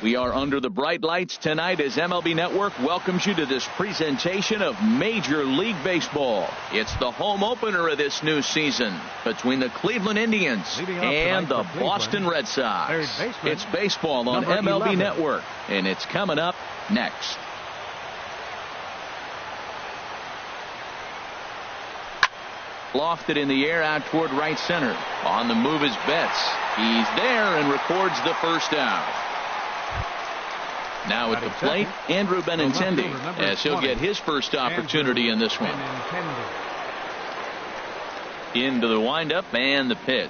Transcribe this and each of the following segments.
We are under the bright lights tonight as MLB Network welcomes you to this presentation of Major League Baseball. It's the home opener of this new season between the Cleveland Indians and the Boston Red Sox. It's baseball on MLB Network, and it's coming up next. Lofted in the air out toward right center. On the move is Betts. He's there and records the first out. Now at the plate, Andrew Benintendi, as he'll get his first opportunity in this one. Into the windup and the pitch.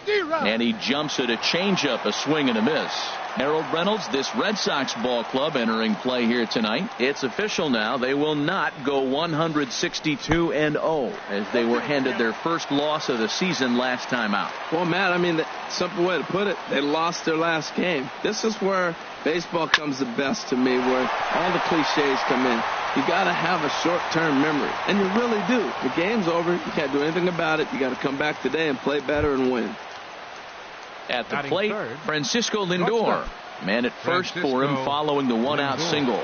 And he jumps at a changeup, a swing and a miss. Harold Reynolds, this Red Sox ball club entering play here tonight. It's official now. They will not go 162-0 as they were handed their first loss of the season last time out. Well, Matt, I mean, the simple way to put it, they lost their last game. This is where baseball comes the best to me, where all the cliches come in. You got to have a short-term memory, and you really do. The game's over. You can't do anything about it. You got to come back today and play better and win. At the plate, Francisco Lindor. Man at first for him following the one-out single.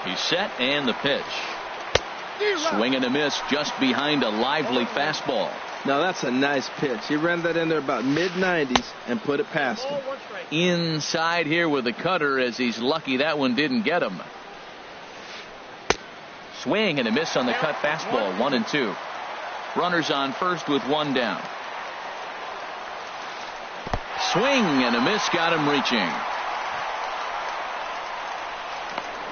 He's set and the pitch. Swing and a miss just behind a lively fastball. Now that's a nice pitch. He ran that in there about mid-90s and put it past him. Inside here with the cutter as he's lucky that one didn't get him. Swing and a miss on the cut fastball. 1-2. Runners on first with one down. Swing and a miss, got him reaching.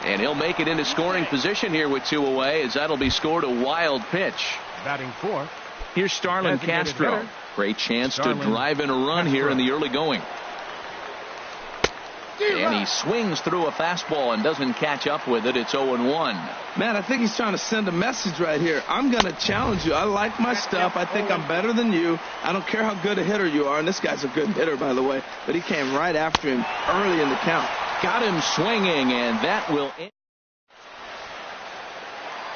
And he'll make it into scoring position here with two away, as that'll be scored a wild pitch. Batting fourth. Here's Starlin Castro. Great chance to drive in a run here in the early going. And he swings through a fastball and doesn't catch up with it. It's 0-1. Man, I think he's trying to send a message right here. I'm going to challenge you. I like my stuff. I think I'm better than you. I don't care how good a hitter you are. And this guy's a good hitter, by the way. But he came right after him early in the count. Got him swinging, and that will end.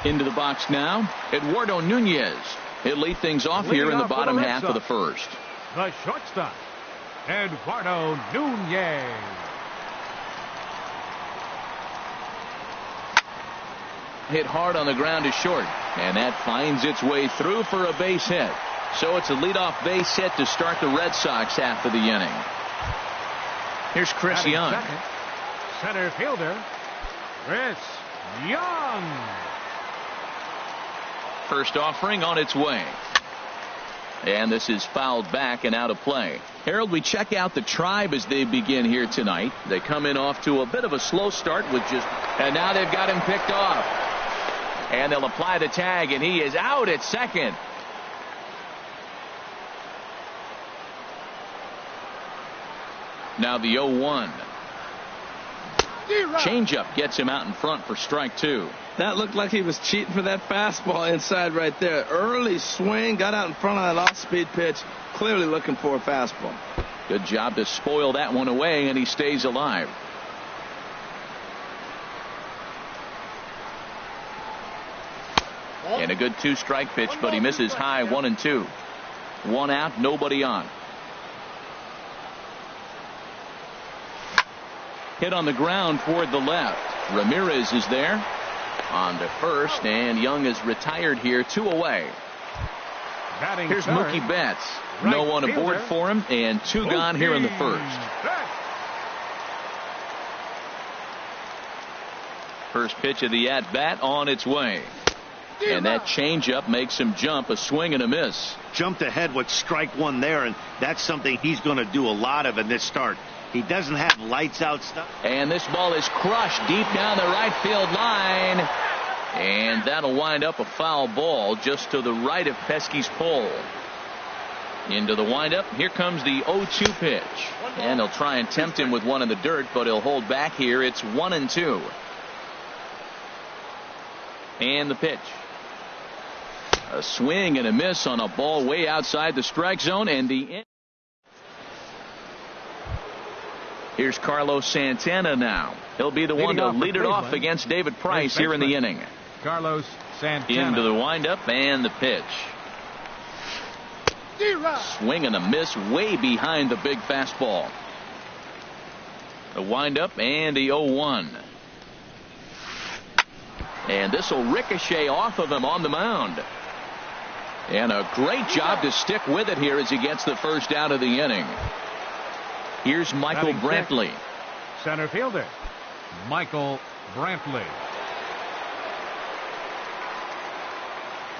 Into the box now, Eduardo Nunez. He'll lead things off here in the bottom half of the first. The shortstop, Eduardo Nunez. Hit hard on the ground to short, and that finds its way through for a base hit. So it's a leadoff base hit to start the Red Sox half of the inning. Here's Chris Young. Second, center fielder, Chris Young. First offering on its way. And this is fouled back and out of play. Harold, we check out the Tribe as they begin here tonight. They come in off to a bit of a slow start with and now they've got him picked off. And they'll apply the tag, and he is out at second. Now the 0-1. Changeup gets him out in front for strike two. That looked like he was cheating for that fastball inside right there. Early swing, got out in front of that off-speed pitch, clearly looking for a fastball. Good job to spoil that one away, and he stays alive. And a good two-strike pitch, but he misses high. 1-2. One out, nobody on. Hit on the ground toward the left. Ramirez is there on to first, and Young is retired here, two away. Here's Mookie Betts. No one aboard for him, and two gone here in the first. First pitch of the at-bat on its way. And that changeup makes him jump, a swing and a miss. Jumped ahead with strike one there, and that's something he's going to do a lot of in this start. He doesn't have lights out stuff. And this ball is crushed deep down the right field line. And that'll wind up a foul ball just to the right of Pesky's pole. Into the windup. Here comes the 0-2 pitch. And he'll try and tempt him with one in the dirt, but he'll hold back here. It's 1-2. And the pitch. A swing and a miss on a ball way outside the strike zone, and the here's Carlos Santana now. He'll be the one to lead it off against David Price here in the inning. Carlos Santana. Into the windup and the pitch. Swing and a miss way behind the big fastball. The windup and the 0-1. And this will ricochet off of him on the mound. And a great job to stick with it here as he gets the first out of the inning. Here's Michael Brantley. Center fielder, Michael Brantley.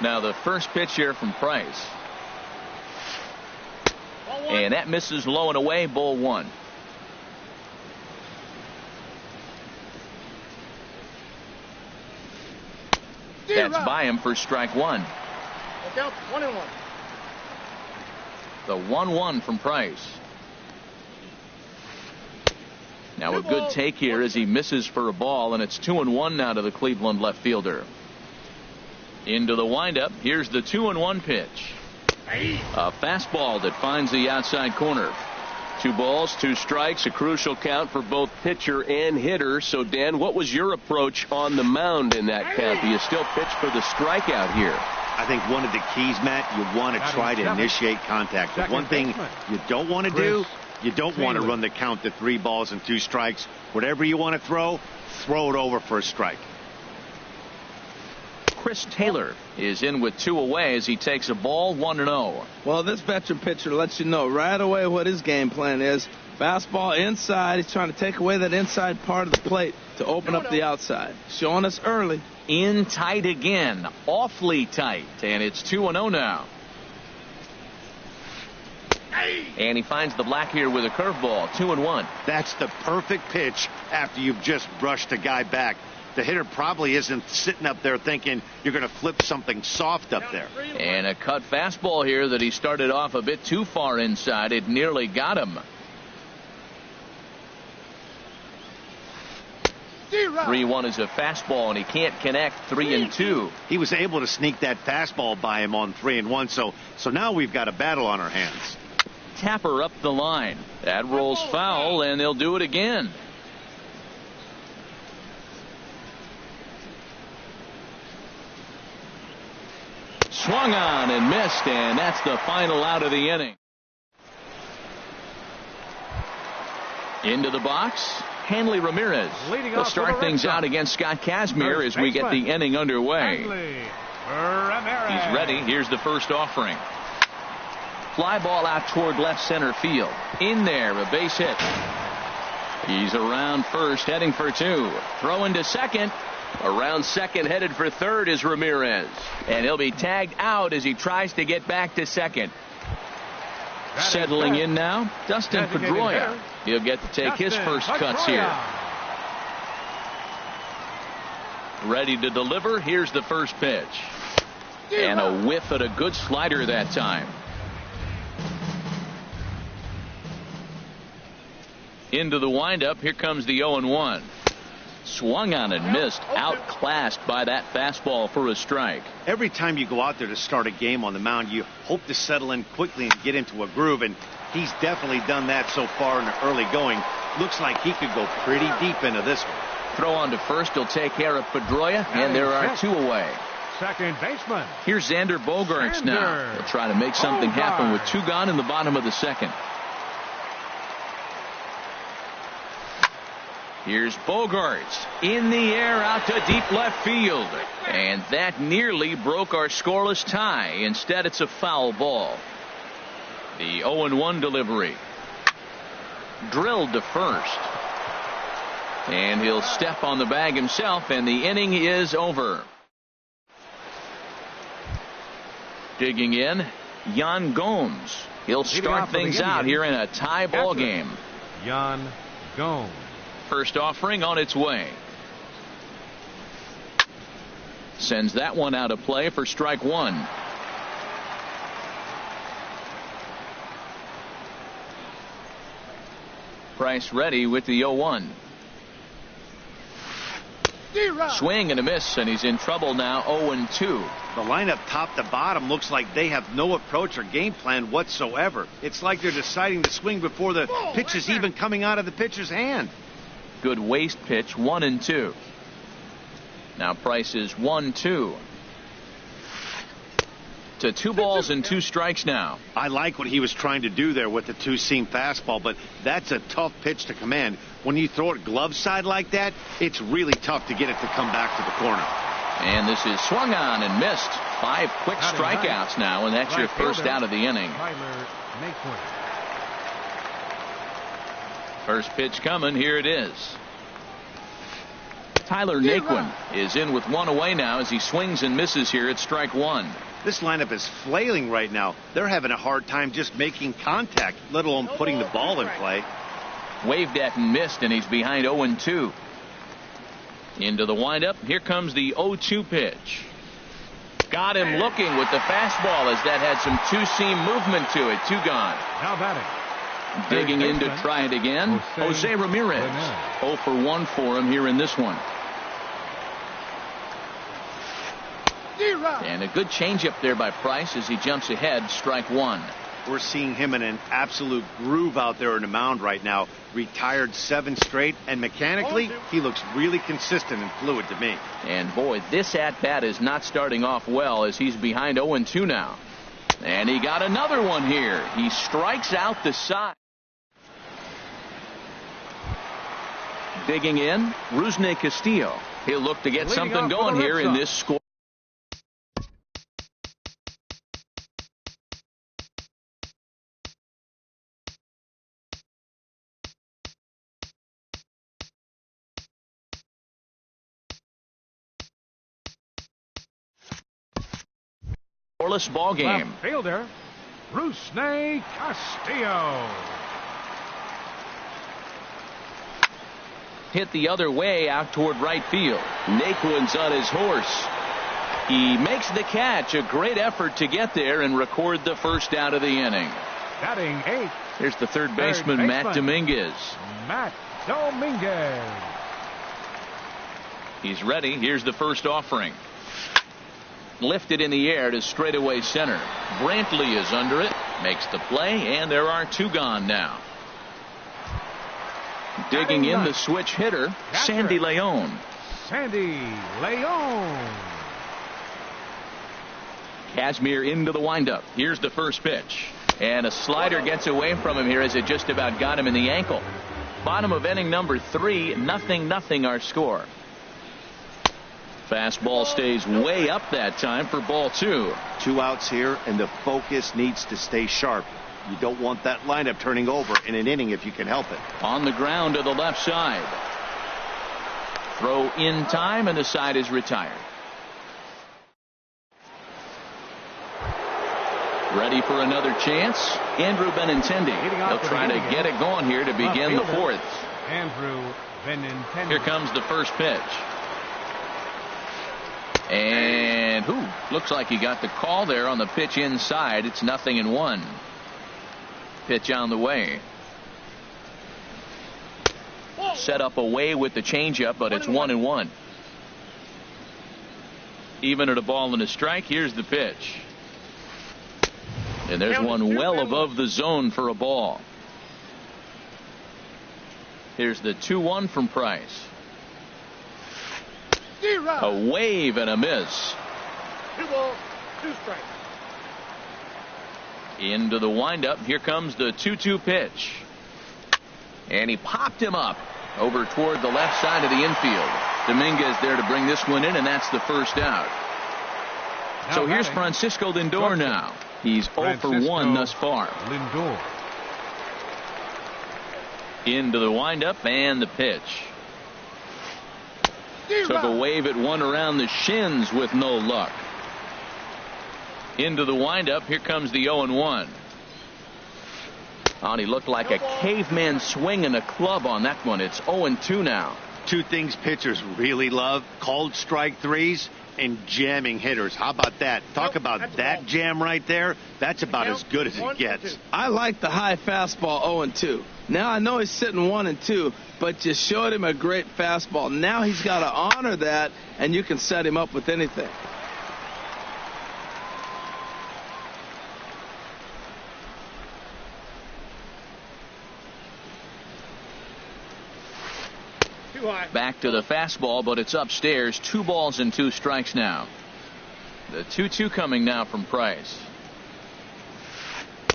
Now the first pitch here from Price. And that misses low and away, ball 1. That's by him for strike 1. Look out, 1-1. The 1-1 from Price. Now a good take here as he misses for a ball, and it's 2-1 now to the Cleveland left fielder. Into the windup. Here's the 2-1 pitch. A fastball that finds the outside corner. 2 balls, 2 strikes, a crucial count for both pitcher and hitter. So, Dan, what was your approach on the mound in that count? Do you still pitch for the strikeout here? I think one of the keys, Matt, you want to try to initiate contact. But one thing you don't want to do, you don't want to run the count to 3 balls and 2 strikes. Whatever you want to throw it over for a strike. Chris Taylor is in with 2 away as he takes a ball, 1-0. Well, this veteran pitcher lets you know right away what his game plan is. Fastball inside. He's trying to take away that inside part of the plate to open up the outside. Showing us early. In tight again. Awfully tight. And it's 2-0 now. And he finds the black here with a curveball. 2-1. That's the perfect pitch after you've just brushed a guy back. The hitter probably isn't sitting up there thinking you're going to flip something soft up there. And a cut fastball here that he started off a bit too far inside. It nearly got him. 3-1 is a fastball, and he can't connect. 3-2. He was able to sneak that fastball by him on 3-1. So now we've got a battle on our hands. Tapper up the line. That rolls foul, and they'll do it again. Swung on and missed, and that's the final out of the inning. Into the box, Hanley Ramirez. They'll start things out against Scott Kazmir as we get the inning underway. He's ready. Here's the first offering. Fly ball out toward left center field. In there, a base hit. He's around first, heading for 2. Throw into second. Around second, headed for third is Ramirez. And he'll be tagged out as he tries to get back to second. Settling in now, Dustin Pedroia. He'll get to take his first cuts here. Ready to deliver. Here's the first pitch. And a whiff at a good slider that time. Into the windup. Here comes the 0-1. Swung on and missed, outclassed by that fastball for a strike. Every time you go out there to start a game on the mound, you hope to settle in quickly and get into a groove, and he's definitely done that so far in the early going. Looks like he could go pretty deep into this one. Throw on to first. He'll take care of Pedroia, and there are 2 away. Second baseman. Here's Xander Bogaerts now. He'll try to make something happen with 2 gone in the bottom of the second. Here's Bogaerts in the air out to deep left field. And that nearly broke our scoreless tie. Instead, it's a foul ball. The 0-1 delivery. Drilled to first. And he'll step on the bag himself, and the inning is over. Digging in, Yan Gomes. He'll start things out here in a tie ball game. Yan Gomes. First offering on its way. Sends that one out of play for strike 1. Price ready with the 0-1. Swing and a miss, and he's in trouble now. 0-2. The lineup top to bottom looks like they have no approach or game plan whatsoever. It's like they're deciding to swing before the pitch is even coming out of the pitcher's hand. Good waste pitch, 1-2. Now Price is 1-2. to 2 balls and 2 strikes now. I like what he was trying to do there with the two-seam fastball, but that's a tough pitch to command. When you throw it glove side like that, it's really tough to get it to come back to the corner. And this is swung on and missed. 5 quick strikeouts now, and that's your first out of the inning. Tyler Naquin. First pitch coming. Here it is. Tyler Naquin is in with 1 away now as he swings and misses here at strike 1. This lineup is flailing right now. They're having a hard time just making contact, let alone putting the ball in play. Waved at and missed, and he's behind 0-2. Into the windup. Here comes the 0-2 pitch. Got him looking with the fastball as that had some two-seam movement to it. 2 gone. Now batting. Digging in to try it again. Jose Ramirez. 0 for 1 for him here in this one. And a good changeup there by Price as he jumps ahead. Strike 1. We're seeing him in an absolute groove out there in the mound right now. Retired 7 straight, and mechanically, he looks really consistent and fluid to me. And boy, this at-bat is not starting off well as he's behind 0-2 now. And he got another one here. He strikes out the side. Digging in, Rusney Castillo. He'll look to get something going here in this score. Scoreless ball game. Left fielder, Rusney Castillo. Hit the other way out toward right field. Naquin's on his horse. He makes the catch. A great effort to get there and record the first out of the inning. Batting 8th. Here's the third baseman, Matt Dominguez. Matt Dominguez. He's ready. Here's the first offering. Lifted in the air to straightaway center. Brantley is under it. Makes the play, and there are 2 gone now. Digging in the switch hitter, Sandy Leon. Sandy Leon. Kazmir into the windup. Here's the first pitch. And a slider gets away from him here as it just about got him in the ankle. Bottom of inning number 3, 0-0 our score. Fastball stays way up that time for ball 2. 2 outs here, and the focus needs to stay sharp. You don't want that lineup turning over in an inning if you can help it. On the ground to the left side. Throw in time, and the side is retired. Ready for another chance. Andrew Benintendi. He'll try to get it going here to begin the 4th. Andrew Benintendi. Here comes the first pitch. And looks like he got the call there on the pitch inside. It's 0-1. Pitch on the way. Set up away with the changeup, but it's 1-1. Even at a ball and a strike. Here's the pitch. And there's one well above the zone for a ball. Here's the 2-1 from Price. A wave and a miss. 2 balls, 2 strikes. Into the windup. Here comes the 2-2 pitch. And he popped him up over toward the left side of the infield. Dominguez there to bring this one in, and that's the first out. So here's Francisco Lindor now. He's 0 for 1 thus far. Lindor. Into the windup and the pitch. Took a wave at one around the shins with no luck. Into the windup. Here comes the 0-1. Oh, and he looked like a caveman swinging a club on that one. It's 0-2 now. 2 things pitchers really love: called strike threes and jamming hitters. How about that? Talk about that jam right there. That's about as good as it gets. I like the high fastball 0-2. Now I know he's sitting 1-2, but you showed him a great fastball. Now he's got to honor that, and you can set him up with anything. Back to the fastball, but it's upstairs. 2 balls and 2 strikes now. The 2-2 coming now from Price.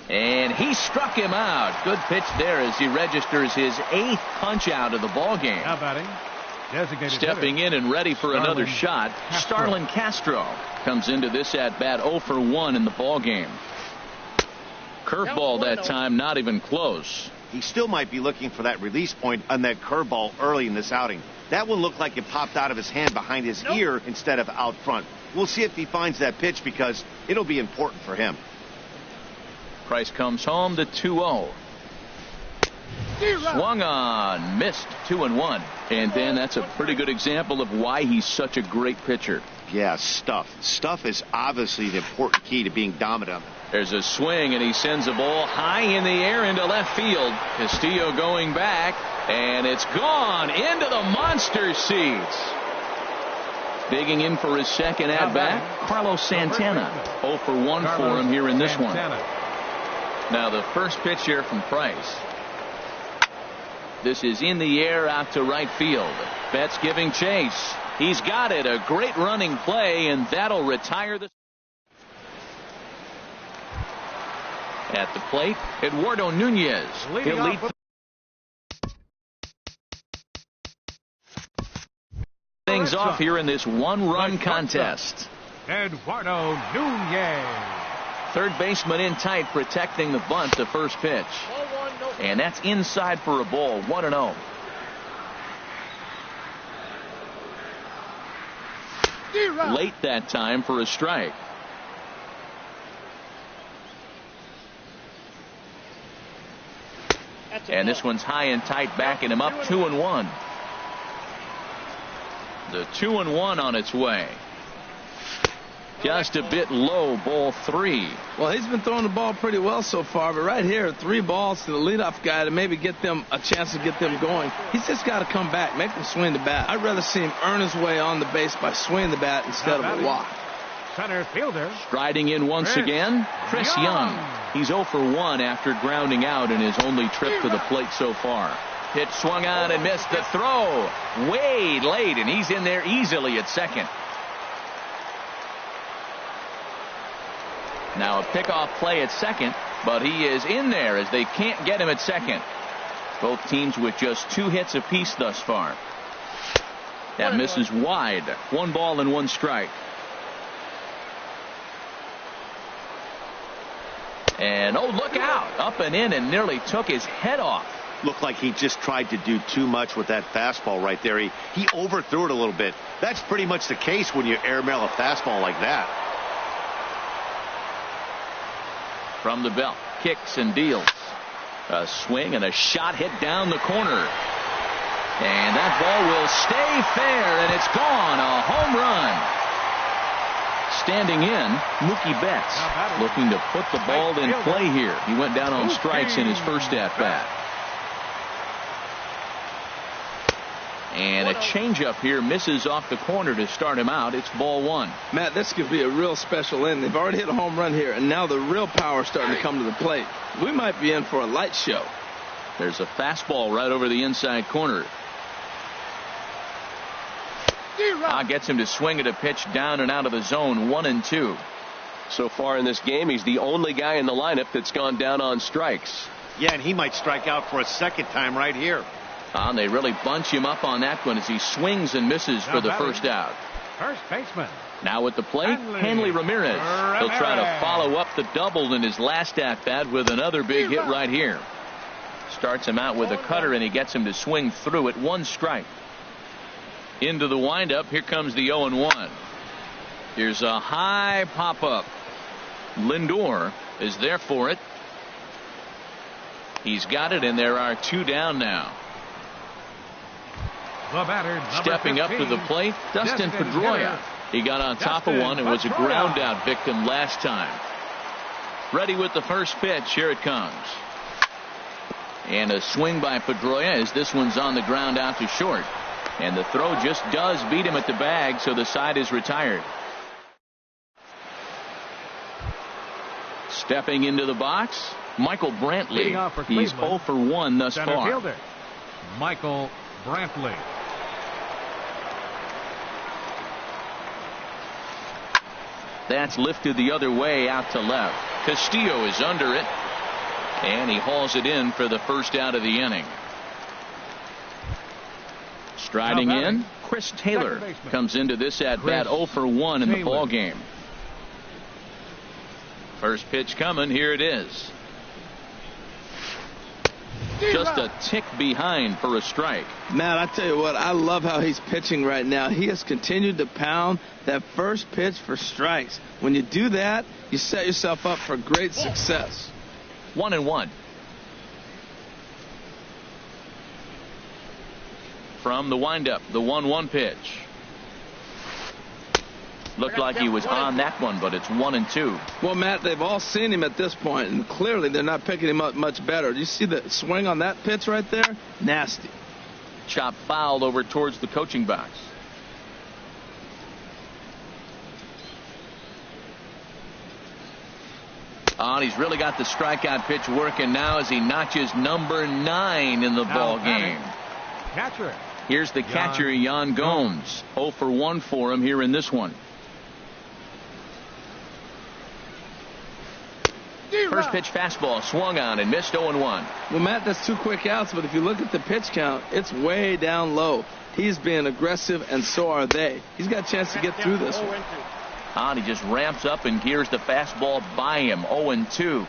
And he struck him out. Good pitch there as he registers his 8th punch out of the ball game. Now batting, designated Stepping in and ready for another shot, Starlin Castro comes into this at bat 0 for 1 in the ball game. Curveball that time, not even close. He still might be looking for that release point on that curveball early in this outing. That one looked like it popped out of his hand behind his ear instead of out front. We'll see if he finds that pitch because it'll be important for him. Price comes home to 2-0. Swung on, missed 2-1. And then that's a pretty good example of why he's such a great pitcher. Yeah, stuff. Stuff is obviously the important key to being dominant. There's a swing, and he sends a ball high in the air into left field. Castillo going back, and it's gone into the monster seats. Digging in for his second at-bat, Carlos Santana. 0 for 1 for him here in this one. Now the first pitch here from Price. This is in the air out to right field. Betts giving chase. He's got it. A great running play, and that'll retire the... At the plate, Eduardo Nunez. He'll lead things off here in this one-run contest. Eduardo Nunez. Third baseman in tight, protecting the bunt to first pitch. And that's inside for a ball, 1-0. Late that time for a strike. And this one's high and tight, backing him up, 2-1. The 2-1 on its way. Just a bit low, ball 3. Well, he's been throwing the ball pretty well so far, but right here, 3 balls to the leadoff guy to maybe get them a chance to get them going. He's just got to come back, make them swing the bat. I'd rather see him earn his way on the base by swinging the bat instead of a walk. Center fielder. Striding in once again, Chris Young. He's 0 for 1 after grounding out in his only trip to the plate so far. Pitch swung on and missed the throw. Way late, and he's in there easily at second. Now a pickoff play at second, but he is in there as they can't get him at second. Both teams with just 2 hits apiece thus far. That misses wide. 1 ball and 1 strike. And oh, look out. Up and in and nearly took his head off. Looked like he just tried to do too much with that fastball right there. He overthrew it a little bit. That's pretty much the case when you airmail a fastball like that. From the belt, kicks and deals. A swing and a shot hit down the corner. And that ball will stay fair, and it's gone. A home run. Standing in, Mookie Betts, looking to put the ball in play here. He went down on strikes in his first at-bat. And a changeup here misses off the corner to start him out. It's ball 1. Matt, this could be a real special inning. They've already hit a home run here, and now the real power is starting to come to the plate. We might be in for a light show. There's a fastball right over the inside corner. Gets him to swing at a pitch down and out of the zone, 1-2. So far in this game, he's the only guy in the lineup that's gone down on strikes. Yeah, and he might strike out for a second time right here. And they really bunch him up on that one as he swings and misses for the first out. First baseman. Now at the plate, Hanley Ramirez. He'll try to follow up the double in his last at-bat with another big hit right here. Starts him out with a cutter, and he gets him to swing through it. 1 strike. Into the windup. Here comes the 0-1. Here's a high pop-up. Lindor is there for it. He's got it, and there are 2 down now. The batter, stepping 15, up to the plate, Dustin Pedroia. He got on top of one and was a ground out victim last time. Ready with the first pitch. Here it comes. And a swing by Pedroia as this one's on the ground out to short. And the throw just does beat him at the bag, so the side is retired. Stepping into the box, Michael Brantley. He's 0 for 1 thus center far. Fielder, Michael Brantley. That's lifted the other way out to left. Castillo is under it, and he hauls it in for the first out of the inning. Striding in, Chris Taylor comes into this at bat 0 for 1 in the ball game. First pitch coming. Here it is. Just a tick behind for a strike. Man, I tell you what, I love how he's pitching right now. He has continued to pound that first pitch for strikes. When you do that, you set yourself up for great success. 1-1. From the windup, the 1-1 pitch. Looked like he was on that one, but it's 1-2. Well, Matt, they've all seen him at this point, and clearly they're not picking him up much better. Do you see the swing on that pitch right there? Nasty. Chop fouled over towards the coaching box. Oh, he's really got the strikeout pitch working now as he notches number 9 in the ball game. Catcher. Here's the catcher, Yan Gomes. 0 for 1 for him here in this one. First pitch fastball swung on and missed 0-1. Well, Matt, that's 2 quick outs, but if you look at the pitch count, it's way down low. He's being aggressive, and so are they. He's got a chance to get through this one. And he just ramps up and gears the fastball by him. 0-2.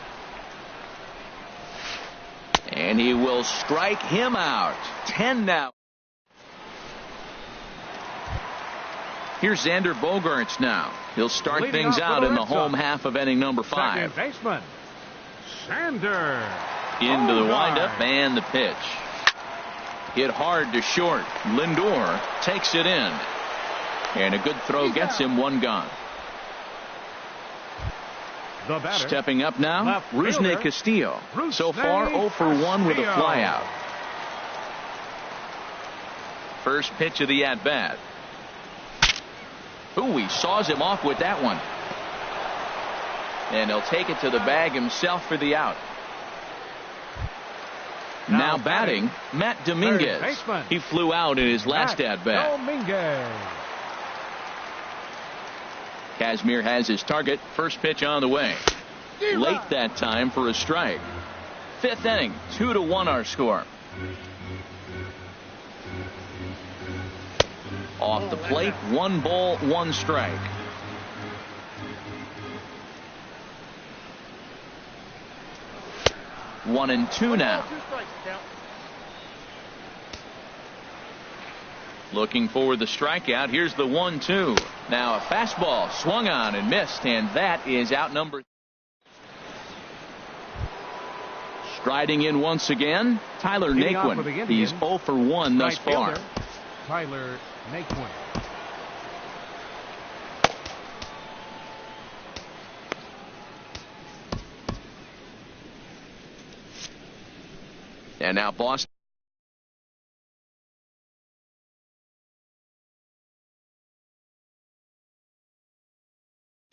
And he will strike him out. 10 now. Here's Xander Bogaerts now. He'll start things out in the home half of inning number 5. Second baseman, Xander. Into the windup and the pitch. Hit hard to short. Lindor takes it in. And a good throw gets him 1 gone. The batter, stepping up now, Rusney Castillo. So far 0 for 1 with a flyout. First pitch of the at-bat. Ooh, he saws him off with that one. And he'll take it to the bag himself for the out. Now batting, Matt Dominguez. He flew out in his last at-bat. Dominguez. Kazmir has his target. First pitch on the way. Late that time for a strike. 5th inning, 2-1 our score. Off the plate, 1 ball, 1 strike. One and two now. Looking for the strikeout. Here's the 1-2. Now a fastball swung on and missed, and that is out number. Striding in once again, Tyler Naquin. He's 0 for 1 thus far. Tyler Naquin. And now Boston's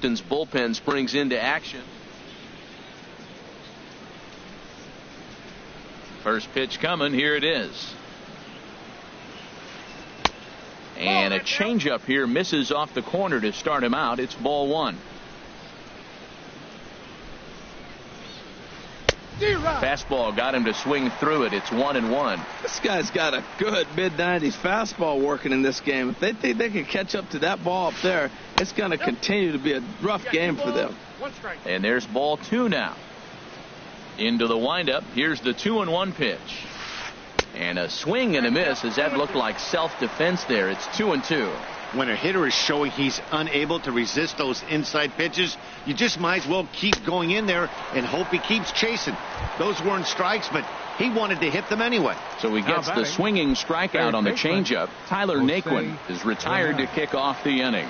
bullpen springs into action. First pitch coming. Here it is. And a changeup here misses off the corner to start him out. It's ball 1. Fastball got him to swing through it. It's 1-1. This guy's got a good mid-90s fastball working in this game. If they think they can catch up to that ball up there, it's going to continue to be a rough game for them. And there's ball 2 now. Into the windup. Here's the 2-1 pitch. And a swing and a miss as that looked like self-defense there. It's 2-2. When a hitter is showing he's unable to resist those inside pitches, you just might as well keep going in there and hope he keeps chasing. Those weren't strikes, but he wanted to hit them anyway. So he gets the swinging strikeout on the changeup. Tyler Naquin is retired to kick off the inning.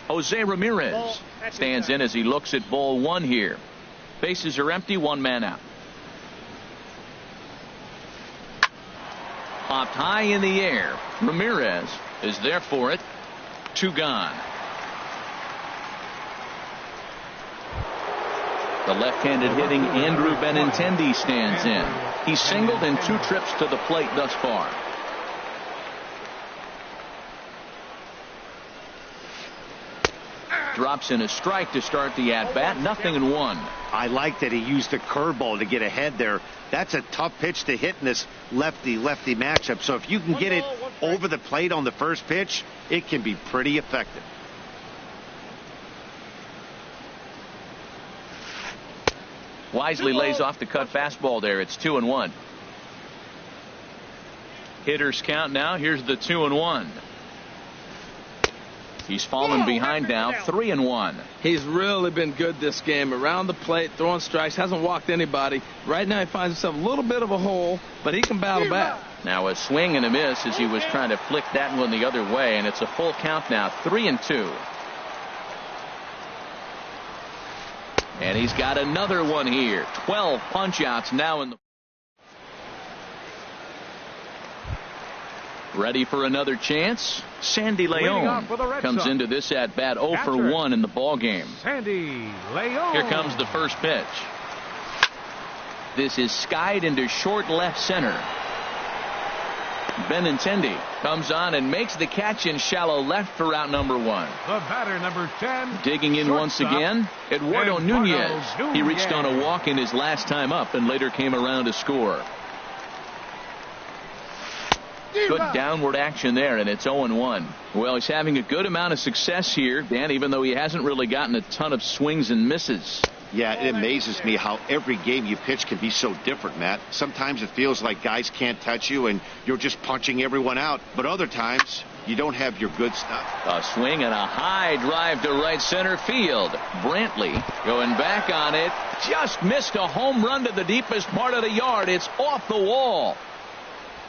Jose Ramirez stands in as he looks at ball 1 here. Bases are empty, 1 man out. Popped high in the air. Ramirez is there for it. 2 gone. The left-handed hitting Andrew Benintendi stands in. He's singled in 2 trips to the plate thus far. drops in a strike to start the at-bat. 0-1. I like that he used the curveball to get ahead there. That's a tough pitch to hit in this lefty-lefty matchup. So if you can get it over the plate on the first pitch, it can be pretty effective. Wisely lays off the cut fastball there. It's 2-1. Hitters count now. Here's the 2-1. He's fallen behind now. 3-1. He's really been good this game. Around the plate, throwing strikes, hasn't walked anybody. Right now he finds himself a little bit of a hole, but he can battle back. Now a swing and a miss as he was trying to flick that one the other way, and it's a full count now. 3-2. And he's got another one here. 12 punch-outs now in the... Ready for another chance? Sandy Leon comes into this at-bat 0 for 1 in the ball game. Sandy Leon. Here comes the first pitch. This is skied into short left center. Benintendi comes on and makes the catch in shallow left for out number 1. The batter, number 10. Digging in once again, Eduardo Nunez. He reached on a walk in his last time up and later came around to score. Good downward action there, and it's 0-1. Well, he's having a good amount of success here, Dan, even though he hasn't really gotten a ton of swings and misses. Yeah, it amazes me how every game you pitch can be so different, Matt. Sometimes it feels like guys can't touch you and you're just punching everyone out. But other times, you don't have your good stuff. A swing and a high drive to right center field. Brantley going back on it. Just missed a home run to the deepest part of the yard. It's off the wall.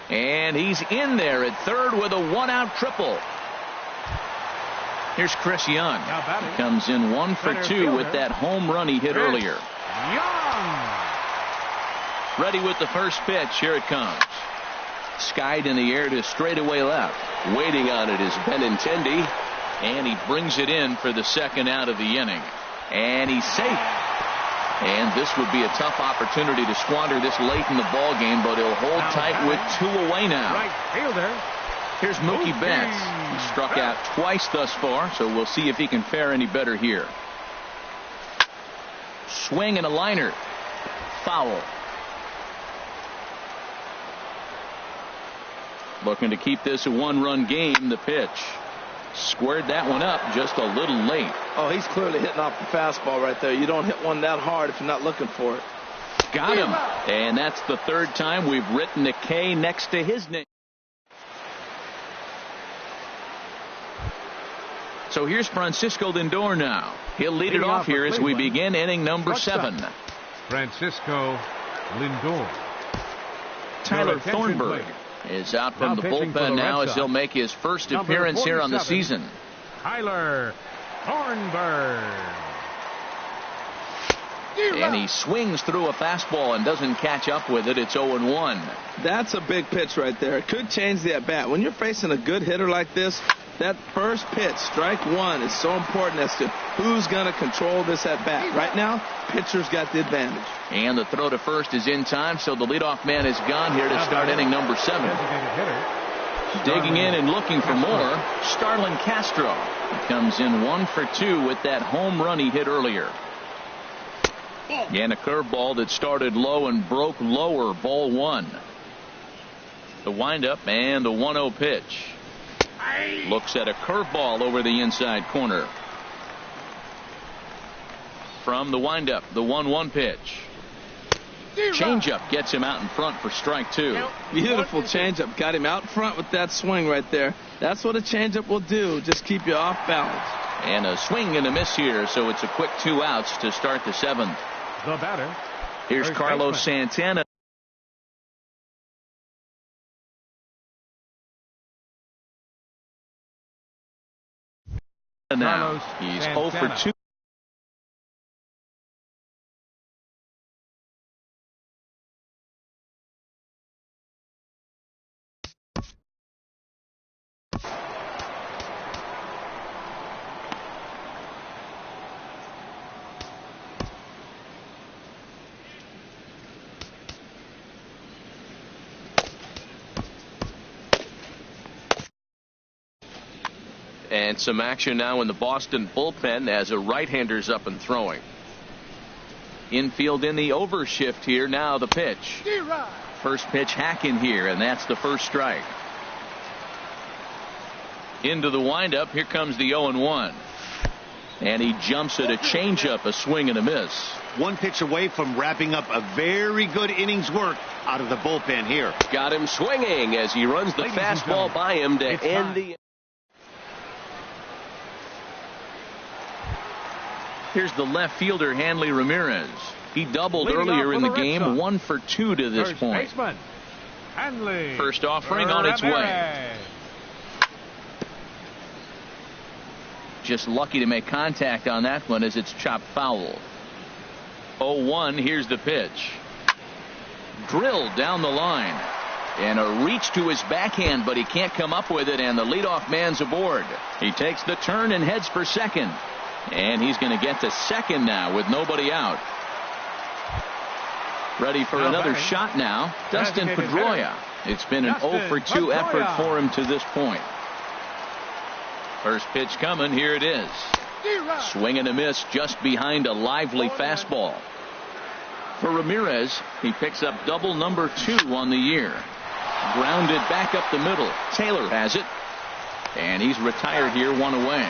And he's in there at third with a one-out triple. Here's Chris Young. He comes in 1 for 2 with that home run he hit earlier. Young. Ready with the first pitch. Here it comes. Skied in the air to straightaway left. Waiting on it is Benintendi. And he brings it in for the second out of the inning. And he's safe. And this would be a tough opportunity to squander this late in the ball game, but he'll hold tight with 2 away now. Right fielder. Here's Mookie Betts. He struck out twice thus far, so we'll see if he can fare any better here. Swing and a liner. Foul. Looking to keep this a 1-run game. The pitch. Squared that one up just a little late. Oh, he's clearly hitting off the fastball right there. You don't hit one that hard if you're not looking for it. Got him. And that's the third time we've written a K next to his name. So here's Francisco Lindor now. He'll lead it off here as we begin inning number 7. Francisco Lindor. Tyler Thornburg is out from the bullpen now as he'll make his first appearance here on the season. Tyler Thornburg. And he swings through a fastball and doesn't catch up with it. It's 0-1. That's a big pitch right there. It could change the at-bat. When you're facing a good hitter like this, that first pitch, strike 1, is so important as to who's going to control this at-bat. Right now, pitcher's got the advantage. And the throw to first is in time, so the leadoff man is gone here to start inning number 7. Digging in and looking for more, Starlin Castro. He comes in 1 for 2 with that home run he hit earlier. And a curveball that started low and broke lower, ball 1. The windup and the 1-0 pitch. Looks at a curveball over the inside corner. From the windup, the 1-1 pitch. Changeup gets him out in front for strike 2. Beautiful changeup. Got him out front with that swing right there. That's what a changeup will do. Just keep you off balance. And a swing and a miss here, so it's a quick 2 outs to start the 7th. The batter. Here's Carlos Santana. Now he's 0 for 2. And some action now in the Boston bullpen as a right-hander's up and throwing. Infield in the overshift here. Now the pitch. First pitch hack in here, and that's the first strike. Into the windup. Here comes the 0-1. And he jumps at a changeup, a swing and a miss. One pitch away from wrapping up a very good innings work out of the bullpen here. Got him swinging as he runs the fastball by him to end the. Here's the left fielder, Hanley Ramirez. He doubled earlier in the game, 1 for 2 to this point. Hanley First offering on its way. Just lucky to make contact on that one as it's chopped foul. 0-1. Here's the pitch. Drilled down the line. And a reach to his backhand, but he can't come up with it, and the leadoff man's aboard. He takes the turn and heads for second. And he's going to get to second now with nobody out. Ready for another shot now. Dustin Pedroia. It's been an 0 for 2 effort for him to this point. First pitch coming. Here it is. Swing and a miss just behind a lively fastball. For Ramirez, he picks up double number 2 on the year. Grounded back up the middle. Taylor has it. And he's retired here, 1 away.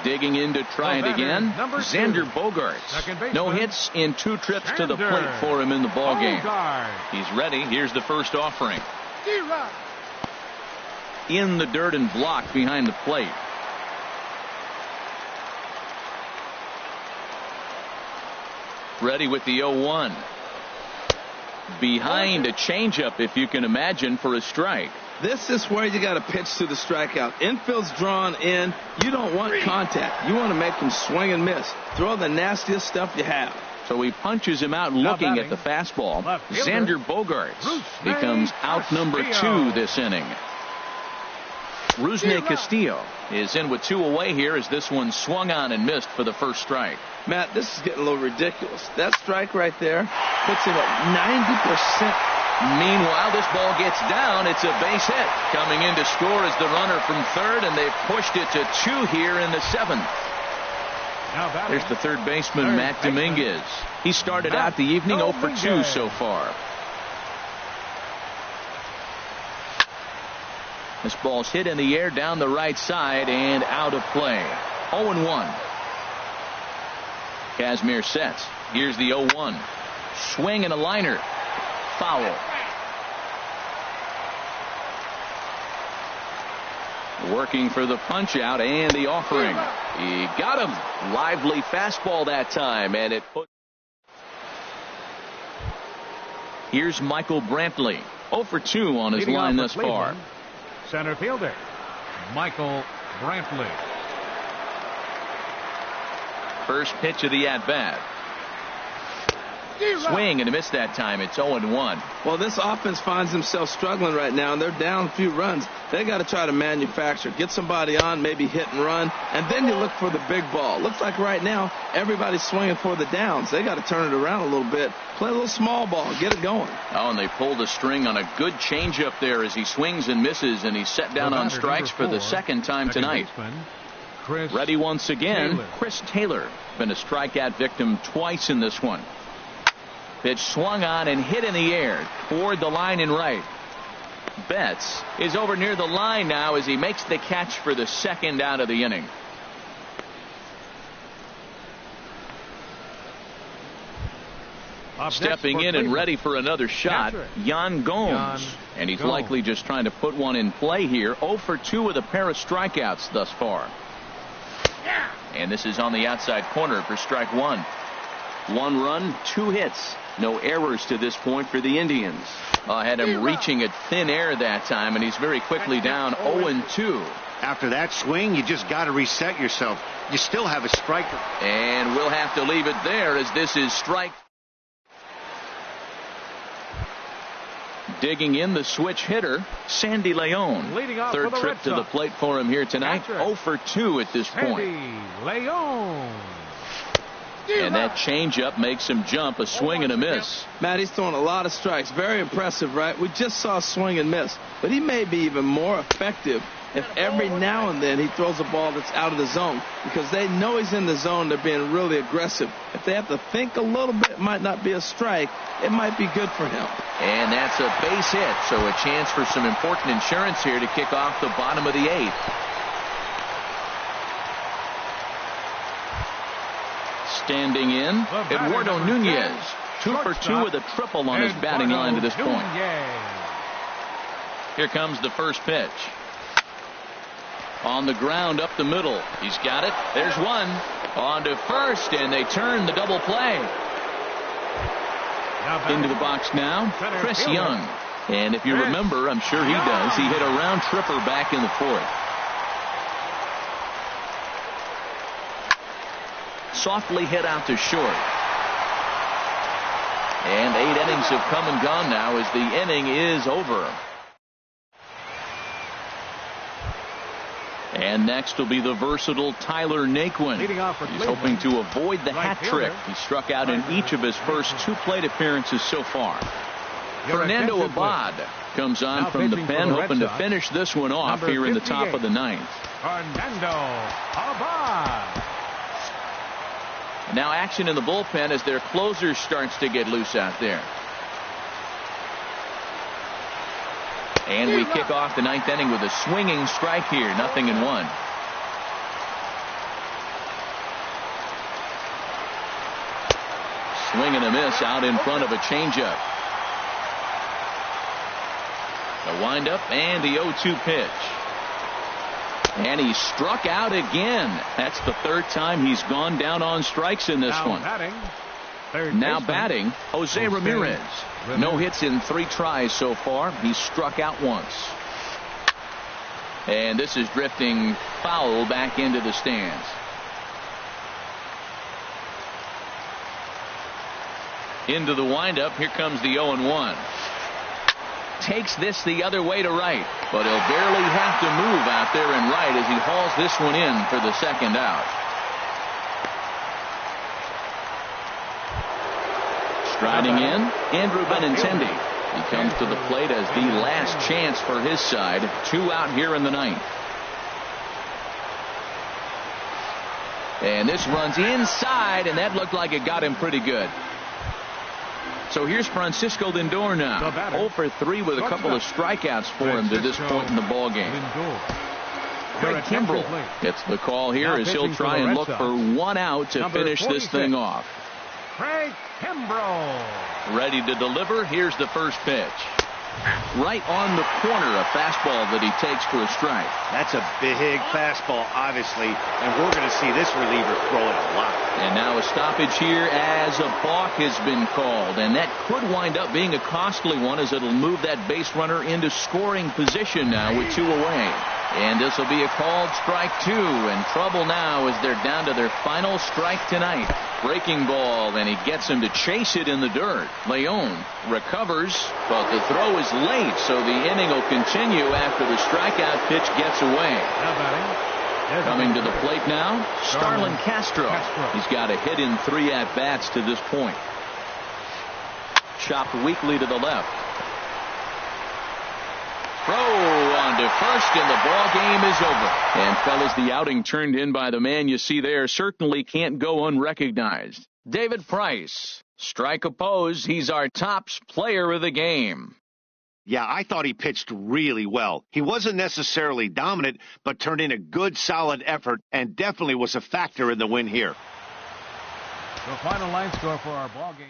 Digging in to try it again. Xander Bogaerts. No hits in 2 trips to the plate for him in the ballgame. He's ready. Here's the first offering. In the dirt and blocked behind the plate. Ready with the 0-1. Behind a changeup, if you can imagine, for a strike. This is where you got to pitch to the strikeout. Infield's drawn in. You don't want contact. You want to make him swing and miss. Throw the nastiest stuff you have. So he punches him out looking at the fastball. Xander Bogaerts becomes out number 2 this inning. Rusney Castillo is in with 2 away here as this one swung on and missed for the first strike. Matt, this is getting a little ridiculous. That strike right there puts him at 90%. Meanwhile, this ball gets down. It's a base hit. Coming in to score is the runner from third, and they've pushed it to 2 here in the 7th. There's the third baseman, Matt Dominguez. He started out the evening 0 for 2 so far. This ball's hit in the air down the right side and out of play. 0-1. Kazmir sets. Here's the 0-1. Swing and a liner. Foul. Working for the punch out and the offering. He got him. Lively fastball that time, and it put. Here's Michael Brantley. 0 for 2 on his line thus far. Center fielder Michael Brantley. First pitch of the at-bat. Swing and a miss that time. It's 0-1. Well, this offense finds themselves struggling right now, and they're down a few runs. They got to try to manufacture, get somebody on, maybe hit and run, and then you look for the big ball. Looks like right now everybody's swinging for the downs. They got to turn it around a little bit, play a little small ball, get it going. Oh, and they pulled a string on a good changeup there as he swings and misses, and he's set down on strikes for the second time tonight. Ready once again, Chris Taylor. Been a strikeout victim twice in this one. Pitch swung on and hit in the air toward the line and right. Betts is over near the line now as he makes the catch for the second out of the inning. Stepping in and ready for another shot, Yan Gomes. And he's likely just trying to put one in play here. 0 for 2 with a pair of strikeouts thus far. And this is on the outside corner for strike 1. 1 run, 2 hits. No errors to this point for the Indians. Had him reaching at thin air that time, and he's very quickly down 0-2. After that swing, you just got to reset yourself. You still have a striker. And we'll have to leave it there as this is strike. Digging in the switch hitter, Sandy Leon. Third trip to the plate for him here tonight. 0 for 2 at this point. Leon. And that changeup makes him jump, a swing and a miss. Matt, he's throwing a lot of strikes. Very impressive, right? We just saw a swing and miss. But he may be even more effective if every now and then he throws a ball that's out of the zone, because they know he's in the zone. They're being really aggressive. If they have to think a little bit, it might not be a strike. It might be good for him. And that's a base hit, so a chance for some important insurance here to kick off the bottom of the 8th. Standing in, Eduardo Nunez. 2 for 2 with a triple on his batting line to this point. Here comes the first pitch. On the ground up the middle. He's got it. There's one. On to first, and they turn the double play. Into the box now, Chris Young. And if you remember, I'm sure he does, he hit a round tripper back in the 4th. Softly hit out to short. And 8 innings have come and gone now as the inning is over. And next will be the versatile Tyler Naquin. He's hoping to avoid the hat trick. He struck out in each of his first 2 plate appearances so far. Fernando Abad comes on from the pen, hoping to finish this one off here in the top of the 9th. Fernando Abad. Now action in the bullpen as their closer starts to get loose out there. And we kick off the 9th inning with a swinging strike here. 0-1. Swing and a miss out in front of a changeup. The windup and the 0-2 pitch. And he struck out again. That's the 3rd time he's gone down on strikes in this one. Now batting, Jose Ramirez. No hits in 3 tries so far. He's struck out once. And this is drifting foul back into the stands. Into the windup. Here comes the 0-1. Takes this the other way to right, but he'll barely have to move out there in right as he hauls this one in for the 2nd out. Striding in, Andrew Benintendi. He comes to the plate as the last chance for his side. 2 out here in the 9th. And this runs inside, and that looked like it got him pretty good. So here's Francisco Lindor now. 0 for 3 with a couple of strikeouts for him to this point in the ballgame. Craig Kimbrell gets the call here as he'll try and look for 1 out to finish this thing off. Craig Kimbrell. Ready to deliver. Here's the first pitch. Right on the corner, a fastball that he takes for a strike. That's a big fastball, obviously, and we're going to see this reliever throw it a lot. And now a stoppage here as a balk has been called, and that could wind up being a costly one as it'll move that base runner into scoring position now with 2 away. And this will be a called strike 2, and trouble now as they're down to their final strike tonight. Breaking ball, and he gets him to chase it in the dirt. Leon recovers, but the throw is late, so the inning will continue after the strikeout pitch gets away. Coming to the plate now, Starlin Castro. He's got a hit in 3 at-bats to this point. Chopped weakly to the left. Throw on to first, and the ball game is over. And fellas, the outing turned in by the man you see there certainly can't go unrecognized. David Price. Strike opposed. He's our top player of the game. Yeah, I thought he pitched really well. He wasn't necessarily dominant, but turned in a good, solid effort and definitely was a factor in the win here. The final line score for our ball game.